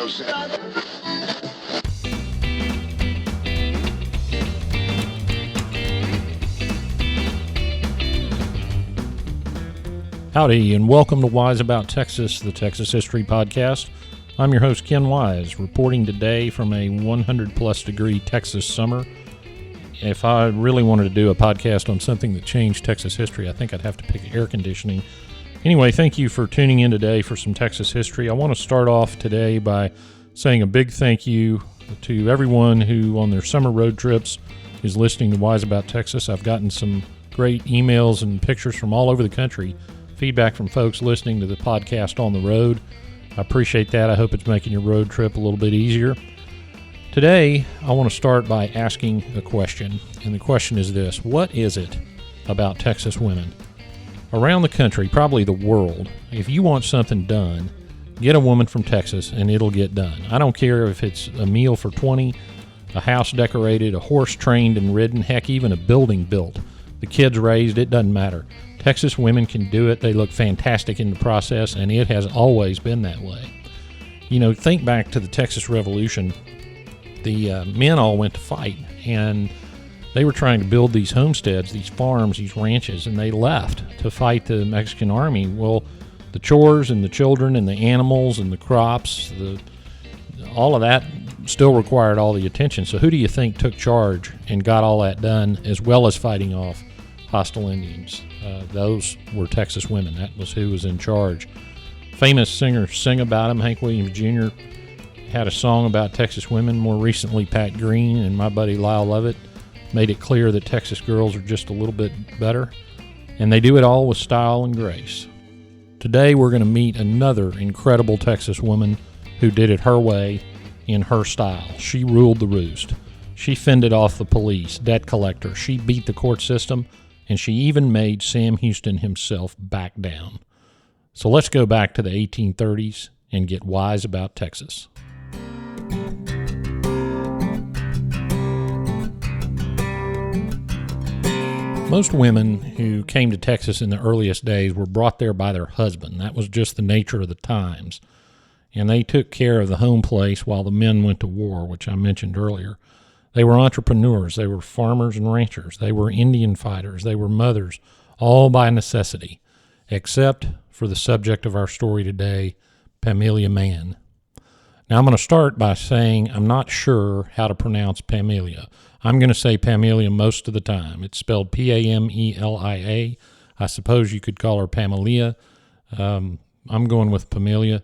Howdy, and welcome to Wise About Texas, the Texas History Podcast. I'm your host, Ken Wise, reporting today from a 100-plus degree Texas summer. If I really wanted to do a podcast on something that changed Texas history, I think I'd have to pick air conditioning. Anyway, thank you for tuning in today for some Texas history. I want to start off today by saying a big thank you to everyone who, on their summer road trips, is listening to Wise About Texas. I've gotten some great emails and pictures from all over the country, feedback from folks listening to the podcast on the road. I appreciate that. I hope it's making your road trip a little bit easier. Today, I want to start by asking a question, and the question is this: what is it about Texas women? Around the country, probably the world, if you want something done, get a woman from Texas and it'll get done. I don't care if it's a meal for 20, a house decorated, a horse trained and ridden, heck, even a building built, the kids raised, it doesn't matter. Texas women can do it. They look fantastic in the process, and it has always been that way. You know, think back to the Texas Revolution. The men all went to fight, and they were trying to build these homesteads, these farms, these ranches, and they left to fight the Mexican army. Well, the chores and the children and the animals and the crops, all of that still required all the attention. So who do you think took charge and got all that done, as well as fighting off hostile Indians? Those were Texas women. That was who was in charge. Famous singers sing about them. Hank Williams Jr. had a song about Texas women. More recently, Pat Green and my buddy Lyle Lovett made it clear that Texas girls are just a little bit better, and they do it all with style and grace. Today, we're going to meet another incredible Texas woman who did it her way in her style. She ruled the roost. She fended off the police, debt collector. She beat the court system, and she even made Sam Houston himself back down. So let's go back to the 1830s and get wise about Texas. Most women who came to Texas in the earliest days were brought there by their husband. That was just the nature of the times. And they took care of the home place while the men went to war, which I mentioned earlier. They were entrepreneurs. They were farmers and ranchers. They were Indian fighters. They were mothers, all by necessity, except for the subject of our story today, Pamelia Mann. Now, I'm going to start by saying I'm not sure how to pronounce Pamelia. I'm going to say Pamelia most of the time. It's spelled Pamelia. I suppose you could call her Pamelia. I'm going with Pamelia,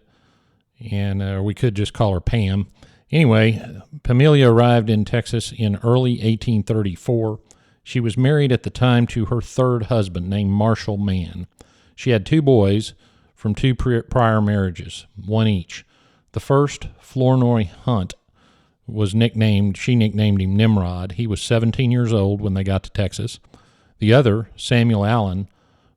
and we could just call her Pam. Anyway, Pamelia arrived in Texas in early 1834. She was married at the time to her third husband, named Marshall Mann. She had two boys from two prior marriages, one each. The first, Flournoy Hunt, she nicknamed him Nimrod. He was 17 years old when they got to Texas. The other, Samuel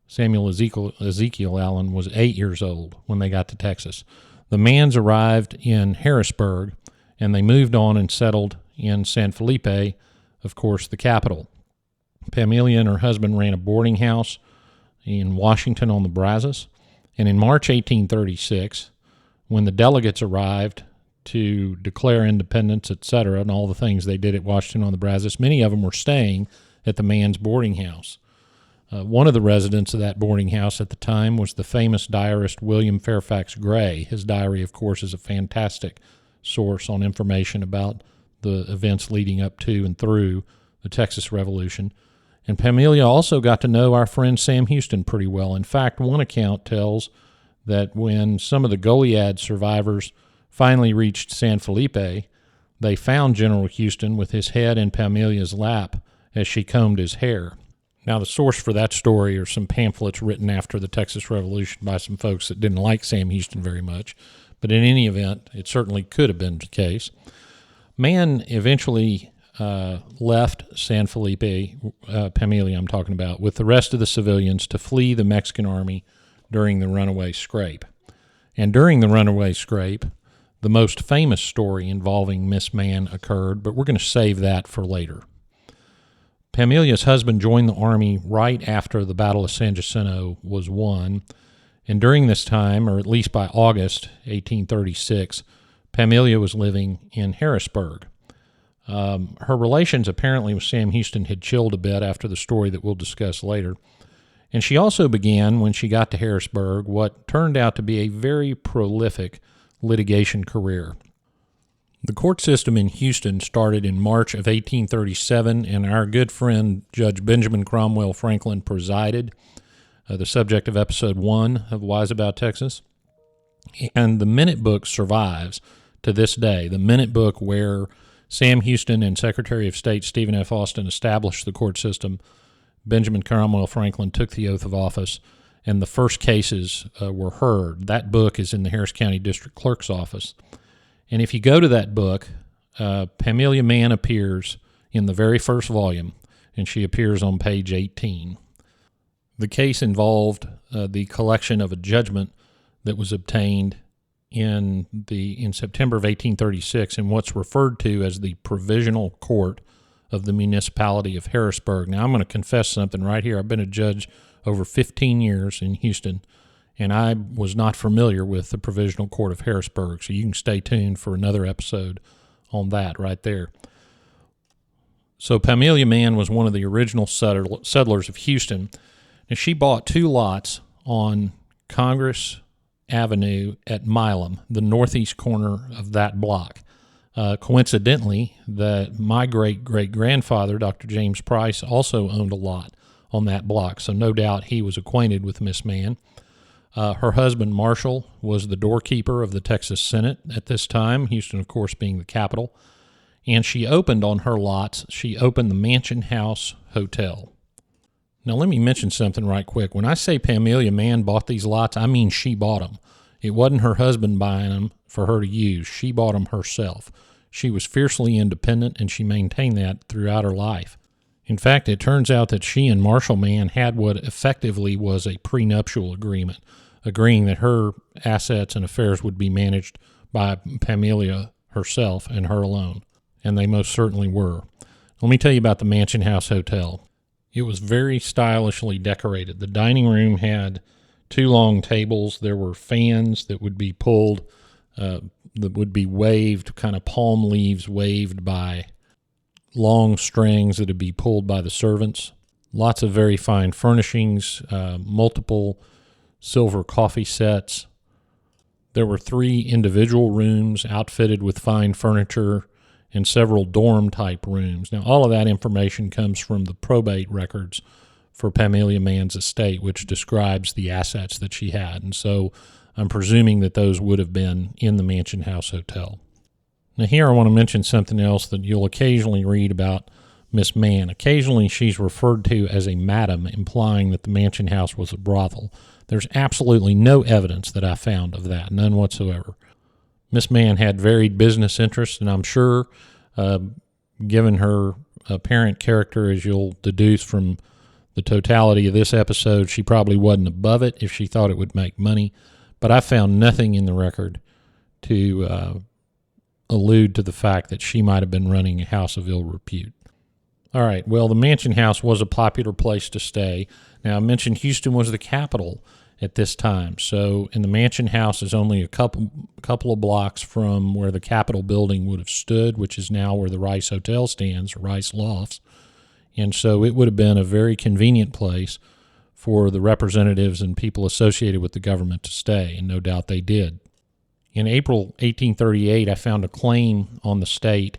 Ezekiel Allen, was 8 years old when they got to Texas. The Manns arrived in Harrisburg, and they moved on and settled in San Felipe, of course, the capital. Pamelia and her husband ran a boarding house in Washington on the Brazos, and in March 1836, when the delegates arrived to declare independence, etc., and all the things they did at Washington on the Brazos, many of them were staying at the Manns boarding house. One of the residents of that boarding house at the time was the famous diarist William Fairfax Gray. His diary, of course, is a fantastic source on information about the events leading up to and through the Texas Revolution. And Pamelia also got to know our friend Sam Houston pretty well. In fact, one account tells that when some of the Goliad survivors finally reached San Felipe, they found General Houston with his head in Pamelia's lap as she combed his hair. Now, the source for that story are some pamphlets written after the Texas Revolution by some folks that didn't like Sam Houston very much. But in any event, it certainly could have been the case. Mann eventually left San Felipe, Pamelia I'm talking about, with the rest of the civilians to flee the Mexican army during the runaway scrape. And during the runaway scrape, the most famous story involving Miss Mann occurred, but we're going to save that for later. Pamelia's husband joined the Army right after the Battle of San Jacinto was won, and during this time, or at least by August 1836, Pamelia was living in Harrisburg. Her relations apparently with Sam Houston had chilled a bit after the story that we'll discuss later. And she also began, when she got to Harrisburg, what turned out to be a very prolific litigation career. The court system in Houston started in March of 1837, and our good friend Judge Benjamin Cromwell Franklin presided, the subject of episode 1 of Wise About Texas. And the minute book survives to this day, the minute book where Sam Houston and Secretary of State Stephen F. Austin established the court system. Benjamin Cromwell Franklin took the oath of office, and the first cases were heard. That book is in the Harris County District Clerk's office. And if you go to that book, Pamelia Mann appears in the very first volume, and she appears on page 18. The case involved the collection of a judgment that was obtained in September of 1836 in what's referred to as the Provisional Court of the Municipality of Harrisburg. Now, I'm going to confess something right here. I've been a judge over 15 years in Houston, and I was not familiar with the Provisional Court of Harrisburg, so you can stay tuned for another episode on that right there. So Pamelia Mann was one of the original settlers of Houston, and she bought 2 lots on Congress Avenue at Milam, the northeast corner of that block. Coincidentally, my great-great-grandfather, Dr. James Price, also owned a lot on that block, so no doubt he was acquainted with Miss Mann. Her husband, Marshall, was the doorkeeper of the Texas Senate at this time, Houston, of course, being the capital. And she opened on her lots, she opened the Mansion House Hotel. Now, let me mention something right quick. When I say Pamelia Mann bought these lots, I mean she bought them. It wasn't her husband buying them for her to use. She bought them herself. She was fiercely independent, and she maintained that throughout her life. In fact, it turns out that she and Marshall Mann had what effectively was a prenuptial agreement, agreeing that her assets and affairs would be managed by Pamelia herself and her alone, and they most certainly were. Let me tell you about the Mansion House Hotel. It was very stylishly decorated. The dining room had 2 long tables. There were fans that would be pulled, that would be waved, kind of palm leaves waved by long strings that would be pulled by the servants. Lots of very fine furnishings, multiple silver coffee sets. There were 3 individual rooms outfitted with fine furniture and several dorm-type rooms. Now, all of that information comes from the probate records for Pamelia Mann's estate, which describes the assets that she had. And so I'm presuming that those would have been in the Mansion House Hotel. Now, here I want to mention something else that you'll occasionally read about Miss Mann. Occasionally, she's referred to as a madam, implying that the Mansion House was a brothel. There's absolutely no evidence that I found of that, none whatsoever. Miss Mann had varied business interests, and I'm sure, given her apparent character, as you'll deduce from the totality of this episode, she probably wasn't above it if she thought it would make money. But I found nothing in the record to allude to the fact that she might have been running a house of ill repute. All right, well, the Mansion House was a popular place to stay. Now, I mentioned Houston was the capital at this time, so in the Mansion House is only a couple of blocks from where the Capitol building would have stood, which is now where the Rice Hotel stands, or Rice Lofts. And so it would have been a very convenient place for the representatives and people associated with the government to stay, and no doubt they did. In April 1838, I found a claim on the state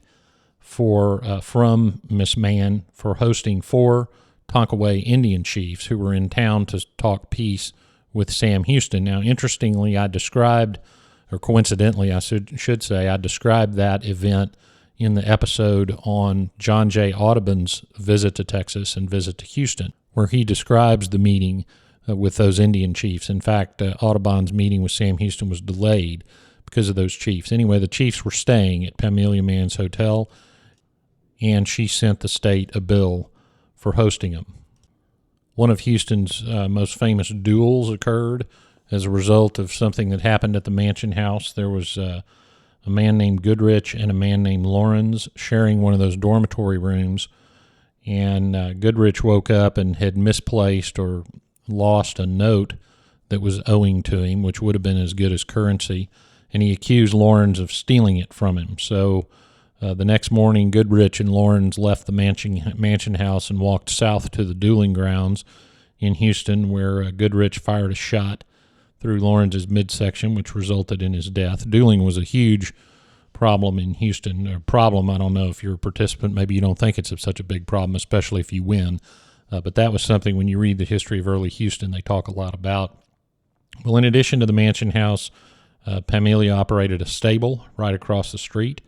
from Miss Mann for hosting 4 Tonkawa Indian chiefs who were in town to talk peace with Sam Houston. Now, interestingly, I described, or coincidentally, I should say, I described that event in the episode on John J. Audubon's visit to Texas and visit to Houston, where he describes the meeting with those Indian chiefs. In fact, Audubon's meeting with Sam Houston was delayed because of those chiefs. Anyway, the chiefs were staying at Pamelia Mann's hotel, and she sent the state a bill for hosting them. One of Houston's most famous duels occurred as a result of something that happened at the Mansion House. There was a man named Goodrich and a man named Lawrence sharing one of those dormitory rooms, and Goodrich woke up and had misplaced or lost a note that was owing to him, which would have been as good as currency, and he accused Laurens of stealing it from him. So the next morning, Goodrich and Laurens left the mansion house and walked south to the dueling grounds in Houston, where Goodrich fired a shot through Laurens' midsection, which resulted in his death. Dueling was a huge problem in Houston. A problem, I don't know if you're a participant, maybe you don't think it's such a big problem, especially if you win. But that was something, when you read the history of early Houston, they talk a lot about. Well, in addition to the mansion house, Pamelia operated a stable right across the street.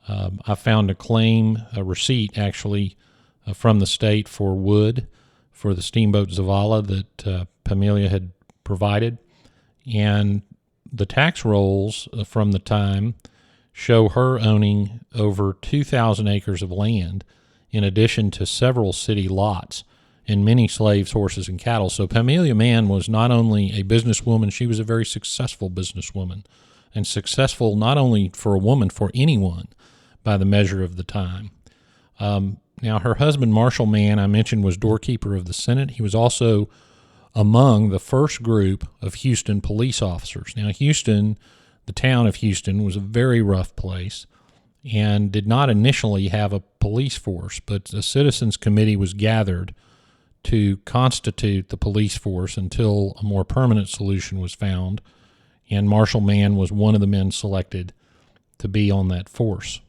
I found a receipt actually from the state for wood for the steamboat Zavala that Pamelia had provided. And the tax rolls from the time show her owning over 2,000 acres of land, in addition to several city lots and many slaves, horses, and cattle. So Pamelia Mann was not only a businesswoman, she was a very successful businesswoman, and successful not only for a woman, for anyone by the measure of the time. Now, her husband, Marshall Mann, I mentioned, was doorkeeper of the Senate. He was also among the first group of Houston police officers. Now, Houston, the town of Houston, was a very rough place and did not initially have a police force, but a citizens committee was gathered to constitute the police force until a more permanent solution was found, and Marshall Mann was one of the men selected to be on that force.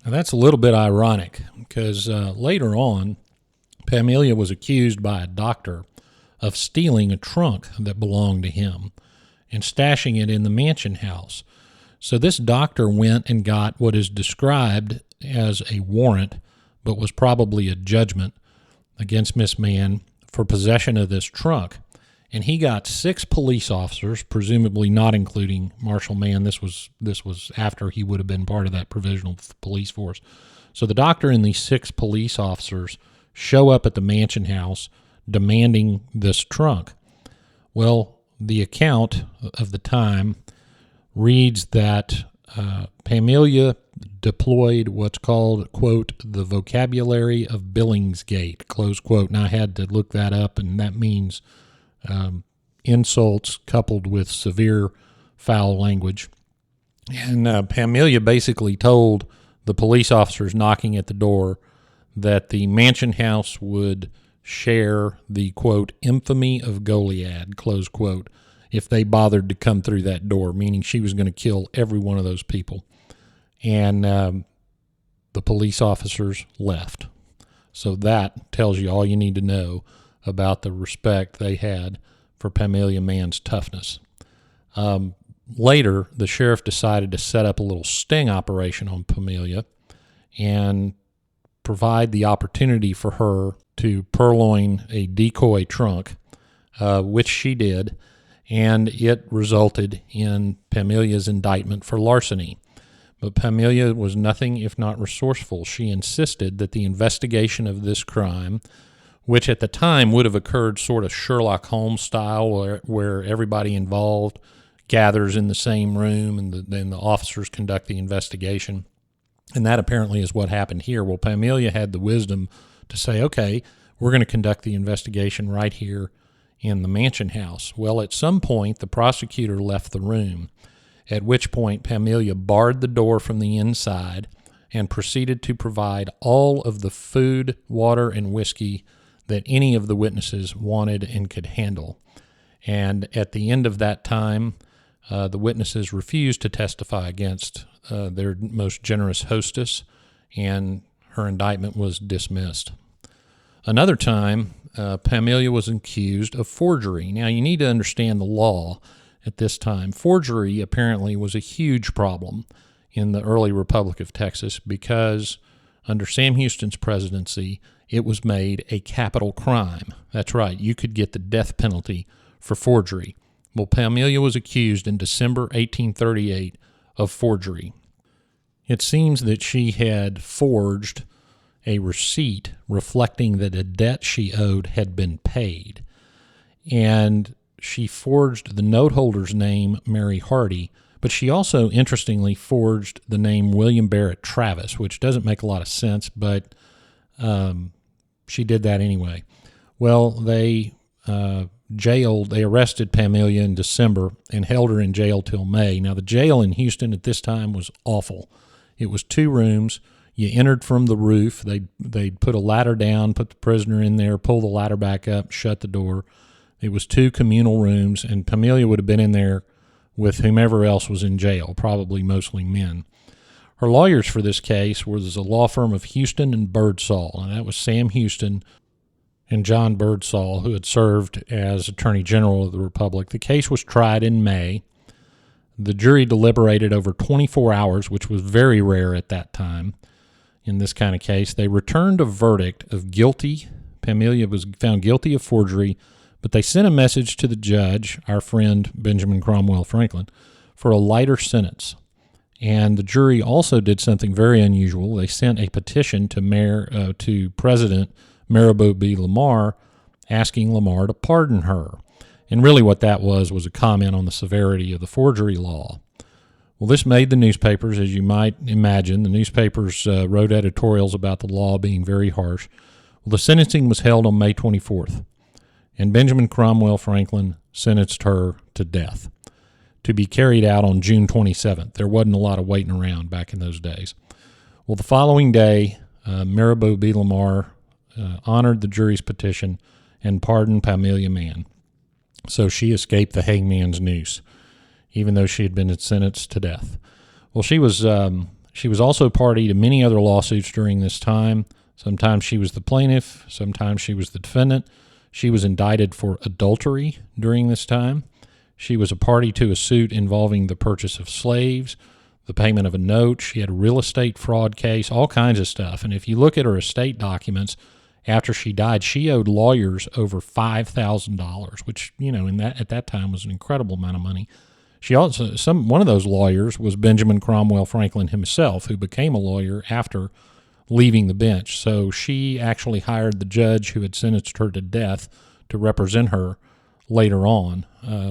Now, that's a little bit ironic because later on, Pamelia was accused by a doctor of stealing a trunk that belonged to him and stashing it in the mansion house. So this doctor went and got what is described as a warrant, but was probably a judgment against Miss Mann for possession of this trunk. And he got 6 police officers, presumably not including Marshall Mann. This was after he would have been part of that provisional police force. So the doctor and these 6 police officers show up at the mansion house demanding this trunk. Well, the account of the time reads that Pamelia deployed what's called, quote, the vocabulary of Billingsgate, close quote. And I had to look that up, and that means insults coupled with severe foul language. And Pamelia basically told the police officers knocking at the door that the mansion house would share the, quote, infamy of Goliad, close quote, if they bothered to come through that door, meaning she was going to kill every one of those people. And the police officers left. So that tells you all you need to know about the respect they had for Pamelia Mann's toughness. Later, the sheriff decided to set up a little sting operation on Pamelia and provide the opportunity for her to purloin a decoy trunk, which she did, and it resulted in Pamelia's indictment for larceny. But Pamelia was nothing if not resourceful. She insisted that the investigation of this crime, which at the time would have occurred sort of Sherlock Holmes style, where everybody involved gathers in the same room and then the officers conduct the investigation. And that apparently is what happened here. Well, Pamelia had the wisdom to say, okay, we're going to conduct the investigation right here in the mansion house. Well, at some point, the prosecutor left the room, at which point Pamelia barred the door from the inside and proceeded to provide all of the food, water, and whiskey that any of the witnesses wanted and could handle. And at the end of that time, the witnesses refused to testify against their most generous hostess, and her indictment was dismissed. Another time, Pamelia was accused of forgery. Now, you need to understand the law at this time. Forgery apparently was a huge problem in the early Republic of Texas because under Sam Houston's presidency, it was made a capital crime. That's right, you could get the death penalty for forgery. Well, Pamelia was accused in December 1838 of forgery. It seems that she had forged a receipt reflecting that a debt she owed had been paid. And she forged the note holder's name, Mary Hardy, but she also, interestingly, forged the name William Barrett Travis, which doesn't make a lot of sense, but she did that anyway. Well, they They arrested Pamelia in December and held her in jail till May. Now, the jail in Houston at this time was awful. It was 2 rooms. You entered from the roof. They'd put a ladder down, put the prisoner in there, pull the ladder back up, shut the door. It was 2 communal rooms, and Pamelia would have been in there with whomever else was in jail, probably mostly men. Her lawyers for this case was a law firm of Houston and Birdsall, and that was Sam Houston and John Birdsall, who had served as Attorney General of the Republic. The case was tried in May. The jury deliberated over 24 hours, which was very rare at that time in this kind of case. They returned a verdict of guilty. Pamelia was found guilty of forgery, but they sent a message to the judge, our friend Benjamin Cromwell Franklin, for a lighter sentence. And the jury also did something very unusual. They sent a petition to President Mirabeau B. Lamar, asking Lamar to pardon her. And really what that was a comment on the severity of the forgery law. Well, this made the newspapers, as you might imagine. The newspapers wrote editorials about the law being very harsh. Well, the sentencing was held on May 24th, and Benjamin Cromwell Franklin sentenced her to death, to be carried out on June 27th. There wasn't a lot of waiting around back in those days. Well, the following day, Mirabeau B. Lamar honored the jury's petition and pardoned Pamelia Mann. So she escaped the hangman's noose, even though she had been sentenced to death. Well, she was also party to many other lawsuits during this time. Sometimes she was the plaintiff, sometimes she was the defendant. She was indicted for adultery during this time. She was a party to a suit involving the purchase of slaves, the payment of a note. She had a real estate fraud case, all kinds of stuff. And if you look at her estate documents, after she died, she owed lawyers over $5,000, which, at that time was an incredible amount of money. One of those lawyers was Benjamin Cromwell Franklin himself, who became a lawyer after leaving the bench. So she actually hired the judge who had sentenced her to death to represent her later on.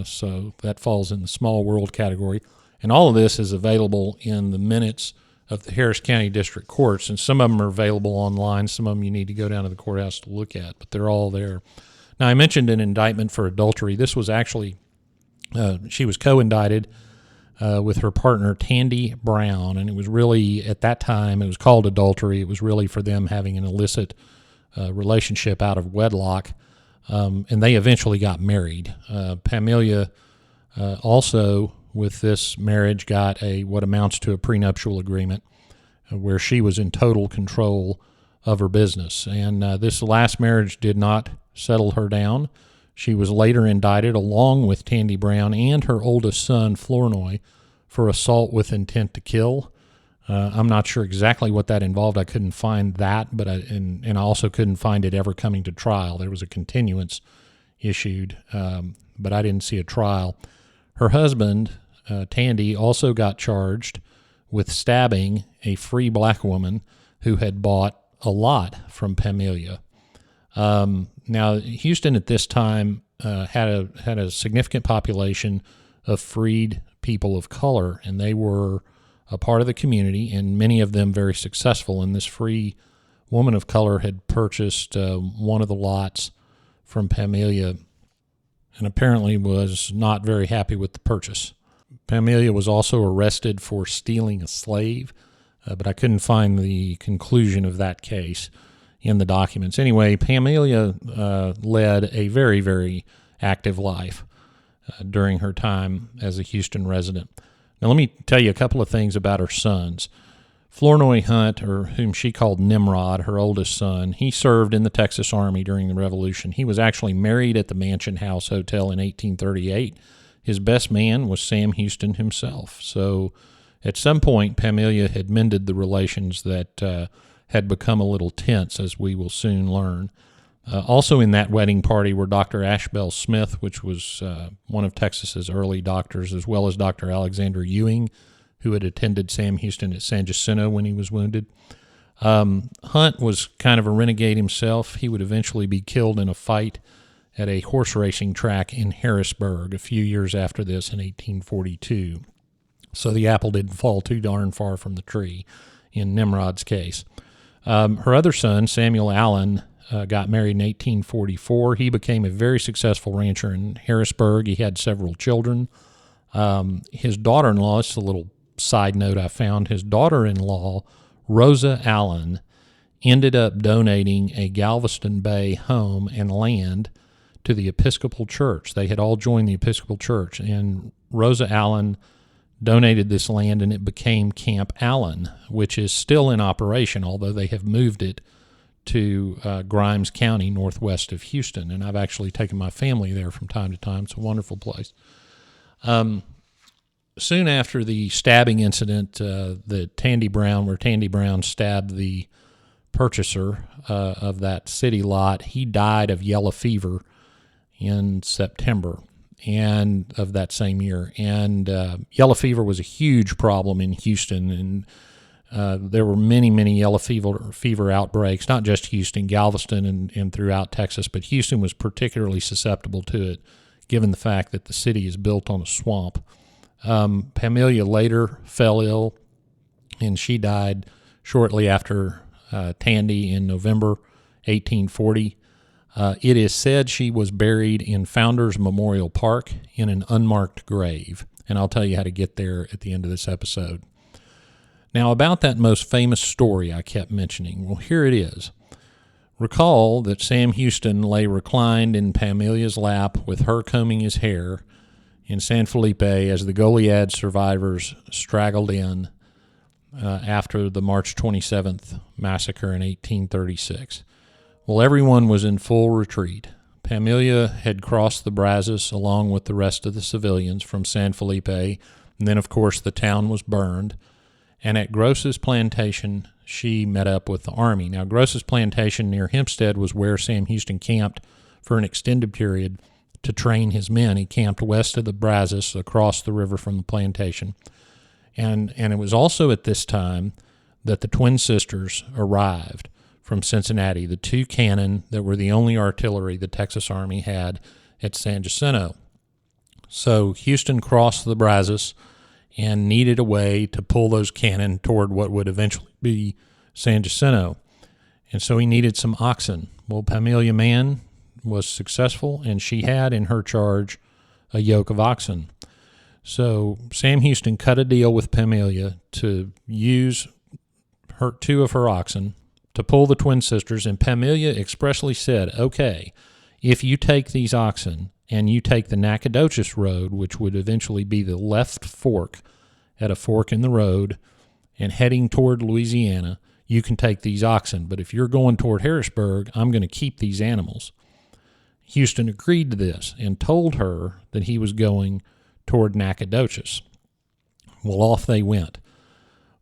So that falls in the small world category. And all of this is available in the minutes of the Harris County District Courts, and some of them are available online. Some of them you need to go down to the courthouse to look at, but they're all there. Now, I mentioned an indictment for adultery. This was actually, she was co-indicted with her partner, Tandy Brown, and it was really, at that time, it was called adultery. It was really for them having an illicit relationship out of wedlock, and they eventually got married. Pamelia also, with this marriage, got what amounts to a prenuptial agreement where she was in total control of her business. And this last marriage did not settle her down. She was later indicted along with Tandy Brown and her oldest son, Flournoy, for assault with intent to kill. I'm not sure exactly what that involved. I couldn't find that, but I also couldn't find it ever coming to trial. There was a continuance issued, but I didn't see a trial. Her husband, Tandy, also got charged with stabbing a free black woman who had bought a lot from Pamelia. Now, Houston at this time had a significant population of freed people of color, and they were a part of the community, and many of them very successful. And this free woman of color had purchased one of the lots from Pamelia and apparently was not very happy with the purchase. Pamelia was also arrested for stealing a slave, but I couldn't find the conclusion of that case in the documents. Anyway, Pamelia led a very, very active life during her time as a Houston resident. Now, let me tell you a couple of things about her sons. Flournoy Hunt, or whom she called Nimrod, her oldest son, he served in the Texas Army during the Revolution. He was actually married at the Mansion House Hotel in 1838. His best man was Sam Houston himself. So at some point, Pamelia had mended the relations that had become a little tense, as we will soon learn. Also in that wedding party were Dr. Ashbel Smith, which was one of Texas's early doctors, as well as Dr. Alexander Ewing, who had attended Sam Houston at San Jacinto when he was wounded. Hunt was kind of a renegade himself. He would eventually be killed in a fight at a horse racing track in Harrisburg a few years after this in 1842. So the apple didn't fall too darn far from the tree in Nimrod's case. Her other son, Samuel Allen, got married in 1844. He became a very successful rancher in Harrisburg. He had several children. His daughter-in-law, it's a little side note I found, his daughter-in-law, Rosa Allen, ended up donating a Galveston Bay home and land to the Episcopal Church. They had all joined the Episcopal Church, and Rosa Allen donated this land, and it became Camp Allen, which is still in operation, although they have moved it to Grimes County, northwest of Houston. And I've actually taken my family there from time to time. It's a wonderful place. Soon after the stabbing incident, where Tandy Brown stabbed the purchaser of that city lot, he died of yellow fever in September and of that same year. And yellow fever was a huge problem in Houston, and there were many yellow fever outbreaks, not just Houston, Galveston, and throughout Texas, but Houston was particularly susceptible to it, given the fact that the city is built on a swamp. Pamelia later fell ill, and she died shortly after Tandy in November 1840. It is said she was buried in Founders Memorial Park in an unmarked grave, and I'll tell you how to get there at the end of this episode. Now, about that most famous story I kept mentioning, well, here it is. Recall that Sam Houston lay reclined in Pamelia's lap with her combing his hair in San Felipe as the Goliad survivors straggled in after the March 27th massacre in 1836. Well, everyone was in full retreat. Pamelia had crossed the Brazos along with the rest of the civilians from San Felipe, and then, of course, the town was burned. And at Gross's plantation, she met up with the Army. Now, Gross's plantation near Hempstead was where Sam Houston camped for an extended period to train his men. He camped west of the Brazos, across the river from the plantation. And it was also at this time that the twin sisters arrived from Cincinnati, the two cannon that were the only artillery the Texas Army had at San Jacinto. So Houston crossed the Brazos and needed a way to pull those cannon toward what would eventually be San Jacinto. And so he needed some oxen. Well, Pamelia Mann was successful, and she had in her charge a yoke of oxen. So Sam Houston cut a deal with Pamelia to use two of her oxen to pull the twin sisters, and Pamelia expressly said, okay, if you take these oxen and you take the Nacogdoches Road, which would eventually be the left fork at a fork in the road and heading toward Louisiana, you can take these oxen. But if you're going toward Harrisburg, I'm going to keep these animals. Houston agreed to this and told her that he was going toward Nacogdoches. Well, off they went.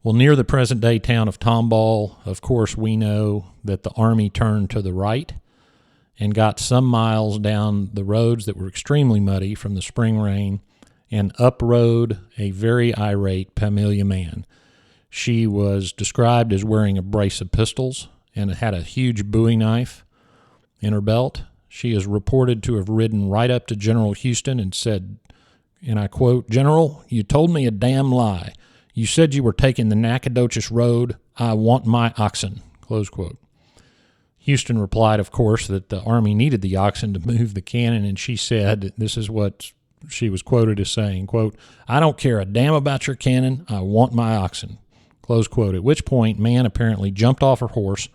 Well, near the present-day town of Tomball, of course, we know that the Army turned to the right and got some miles down the roads that were extremely muddy from the spring rain and uprode a very irate Pamelia Mann. She was described as wearing a brace of pistols and had a huge Bowie knife in her belt. She is reported to have ridden right up to General Houston and said, and I quote, "General, you told me a damn lie. You said you were taking the Nacogdoches Road. I want my oxen," close quote. Houston replied, of course, that the Army needed the oxen to move the cannon, and she said, this is what she was quoted as saying, quote, "I don't care a damn about your cannon. I want my oxen," close quote, at which point Mann apparently jumped off her horse,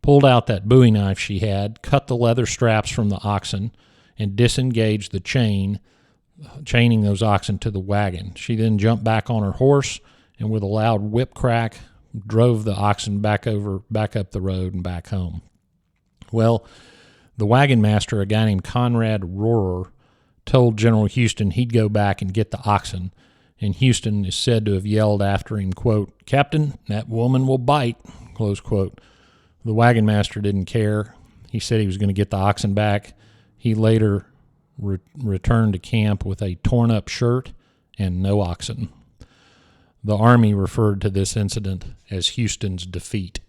pulled out that Bowie knife she had, cut the leather straps from the oxen, and disengaged the chaining those oxen to the wagon. She then jumped back on her horse and with a loud whip crack drove the oxen back up the road and back home. Well, the wagon master, a guy named Conrad Rohrer, told General Houston he'd go back and get the oxen, and Houston is said to have yelled after him, quote, "Captain, that woman will bite," close quote. The wagon master didn't care. He said he was going to get the oxen back. He later returned to camp with a torn-up shirt and no oxen. The Army referred to this incident as Houston's defeat.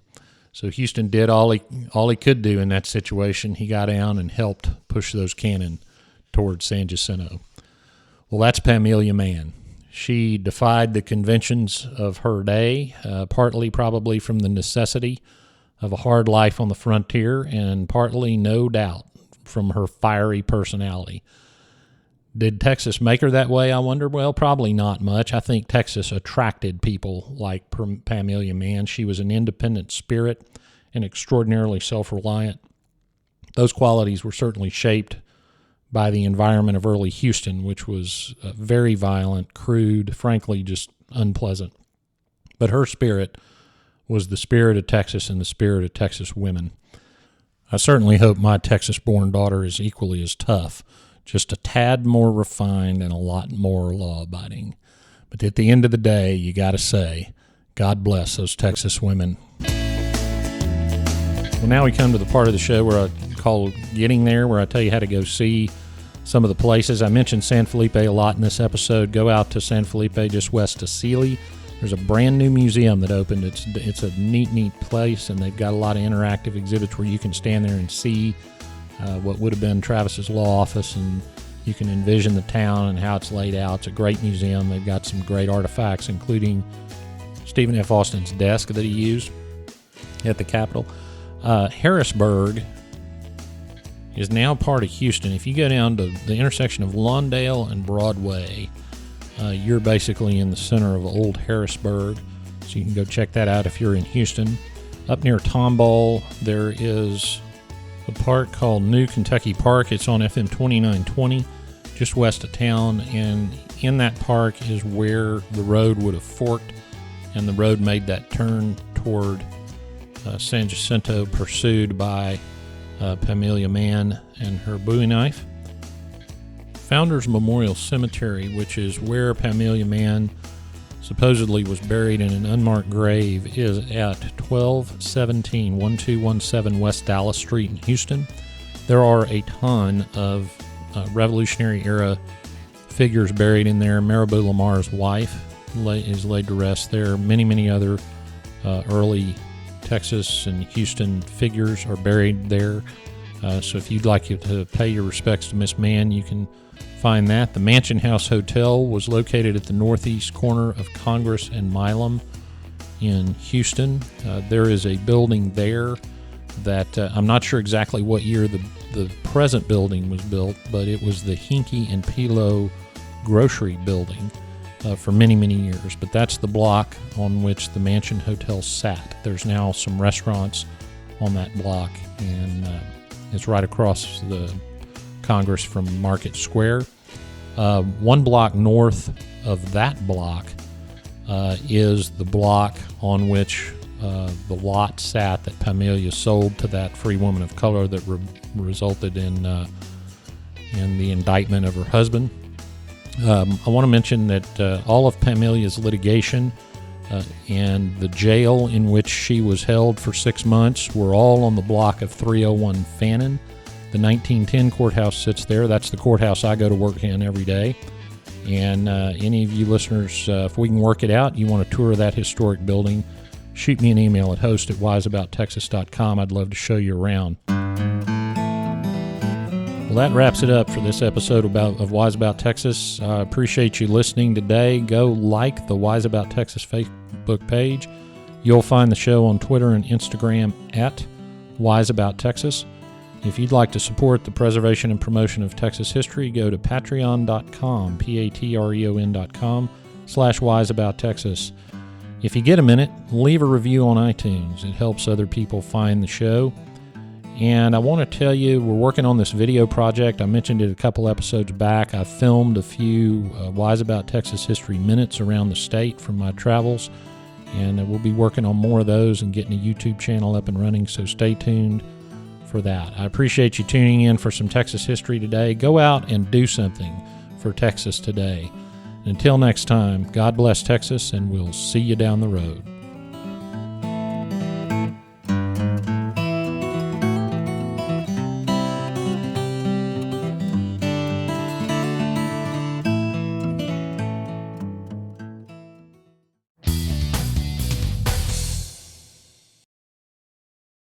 So Houston did all he could do in that situation. He got down and helped push those cannon towards San Jacinto. Well, that's Pamelia Mann. She defied the conventions of her day, partly probably from the necessity of a hard life on the frontier, and partly, no doubt, from her fiery personality. Did Texas make her that way, I wonder? Well, probably not much. I think Texas attracted people like Pamelia Mann. She was an independent spirit and extraordinarily self-reliant. Those qualities were certainly shaped by the environment of early Houston, which was very violent, crude, frankly, just unpleasant. But her spirit was the spirit of Texas and the spirit of Texas women. I certainly hope my Texas-born daughter is equally as tough, just a tad more refined and a lot more law-abiding. But at the end of the day, you got to say, God bless those Texas women. Well, now we come to the part of the show where I call Getting There, where I tell you how to go see some of the places. I mentioned San Felipe a lot in this episode. Go out to San Felipe, just west of Sealy. There's a brand new museum that opened. It's a neat place, and they've got a lot of interactive exhibits where you can stand there and see what would have been Travis's law office, and you can envision the town and how it's laid out. It's a great museum. They've got some great artifacts, including Stephen F. Austin's desk that he used at the Capitol. Harrisburg is now part of Houston. If you go down to the intersection of Lawndale and Broadway, you're basically in the center of Old Harrisburg, so you can go check that out if you're in Houston. Up near Tomball, there is a park called New Kentucky Park. It's on FM 2920, just west of town, and in that park is where the road would have forked, and the road made that turn toward San Jacinto, pursued by Pamelia Mann and her Bowie knife. Founders Memorial Cemetery, which is where Pamelia Mann supposedly was buried in an unmarked grave, is at 1217 West Dallas Street in Houston. There are a ton of Revolutionary era figures buried in there. Marabou Lamar's wife is laid to rest there. Many other early Texas and Houston figures are buried there. So if you'd like to pay your respects to Miss Mann, you can find that. The Mansion House Hotel was located at the northeast corner of Congress and Milam in Houston. There is a building there that I'm not sure exactly what year the present building was built, but it was the Hinkie and Pilo grocery building for many years. But that's the block on which the Mansion Hotel sat. There's now some restaurants on that block, and it's right across the Congress from Market Square. One block north of that block is the block on which the lot sat that Pamelia sold to that free woman of color that resulted in the indictment of her husband. I want to mention that all of Pamelia's litigation and the jail in which she was held for 6 months were all on the block of 301 Fannin. The 1910 courthouse sits there. That's the courthouse I go to work in every day. And any of you listeners, if we can work it out, you want a tour of that historic building, shoot me an email at host@wiseabouttexas.com. I'd love to show you around. Well, that wraps it up for this episode of Wise About Texas. I appreciate you listening today. Go like the Wise About Texas Facebook page. You'll find the show on Twitter and Instagram at Wise About Texas. If you'd like to support the preservation and promotion of Texas history, go to patreon.com, patreon.com/wiseabouttexas. If you get a minute, leave a review on iTunes. It helps other people find the show. And I want to tell you, we're working on this video project. I mentioned it a couple episodes back. I filmed a few Wise About Texas history minutes around the state from my travels, and we'll be working on more of those and getting a YouTube channel up and running, so stay tuned for that. I appreciate you tuning in for some Texas history today. Go out and do something for Texas today. Until next time, God bless Texas, and we'll see you down the road.